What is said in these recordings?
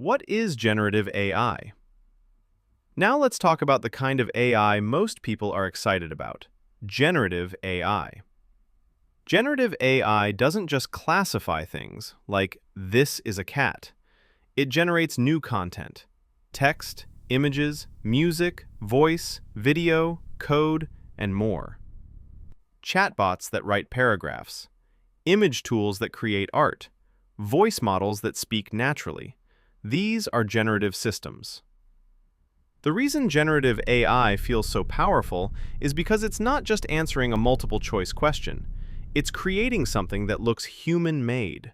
What is generative AI? Now let's talk about the kind of AI most people are excited about, generative AI. Generative AI doesn't just classify things, like this is a cat. It generates new content, text, images, music, voice, video, code, and more. Chatbots that write paragraphs, image tools that create art, voice models that speak naturally. These are generative systems. The reason generative AI feels so powerful is because it's not just answering a multiple-choice question. It's creating something that looks human-made.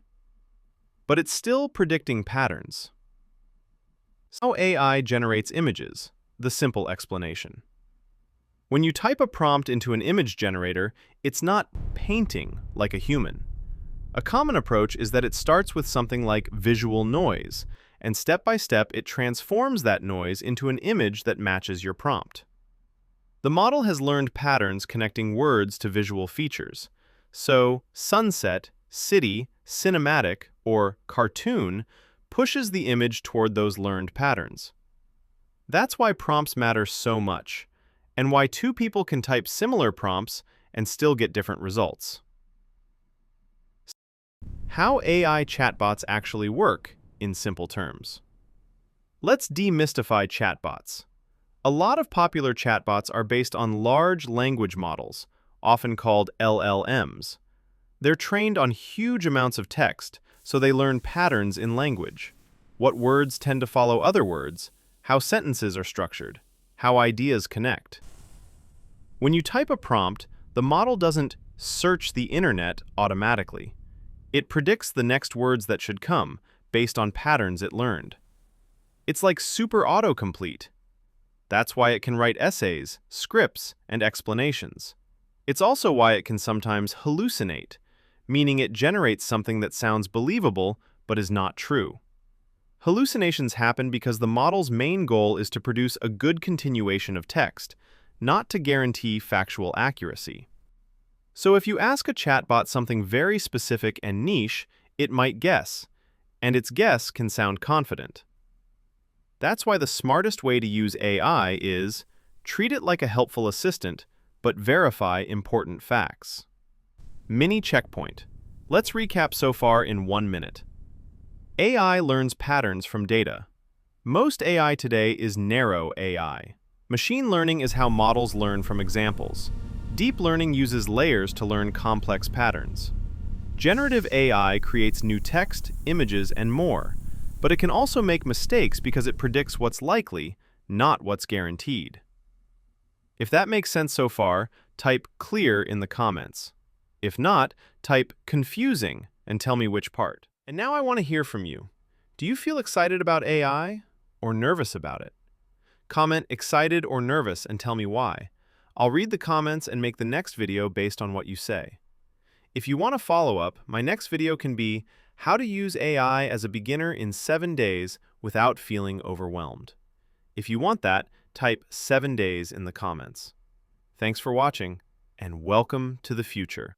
But it's still predicting patterns. How AI generates images, the simple explanation. When you type a prompt into an image generator, it's not painting like a human. A common approach is that it starts with something like visual noise, and step by step it transforms that noise into an image that matches your prompt. The model has learned patterns connecting words to visual features. So, sunset, city, cinematic, or cartoon pushes the image toward those learned patterns. That's why prompts matter so much, and why two people can type similar prompts and still get different results. How AI chatbots actually work, in simple terms. Let's demystify chatbots. A lot of popular chatbots are based on large language models, often called LLMs. They're trained on huge amounts of text, so they learn patterns in language. What words tend to follow other words, how sentences are structured, how ideas connect. When you type a prompt, the model doesn't search the internet automatically. It predicts the next words that should come, based on patterns it learned. It's like super-autocomplete. That's why it can write essays, scripts, and explanations. It's also why it can sometimes hallucinate, meaning it generates something that sounds believable but is not true. Hallucinations happen because the model's main goal is to produce a good continuation of text, not to guarantee factual accuracy. So if you ask a chatbot something very specific and niche, it might guess, and its guess can sound confident. That's why the smartest way to use AI is treat it like a helpful assistant, but verify important facts. Mini checkpoint. Let's recap so far in 1 minute. AI learns patterns from data. Most AI today is narrow AI. Machine learning is how models learn from examples. Deep learning uses layers to learn complex patterns. Generative AI creates new text, images, and more, but it can also make mistakes because it predicts what's likely, not what's guaranteed. If that makes sense so far, type clear in the comments. If not, type confusing and tell me which part. And now I want to hear from you. Do you feel excited about AI or nervous about it? Comment excited or nervous and tell me why. I'll read the comments and make the next video based on what you say. If you want a follow-up, my next video can be how to use AI as a beginner in 7 days without feeling overwhelmed. If you want that, type 7 days in the comments. Thanks for watching, and welcome to the future.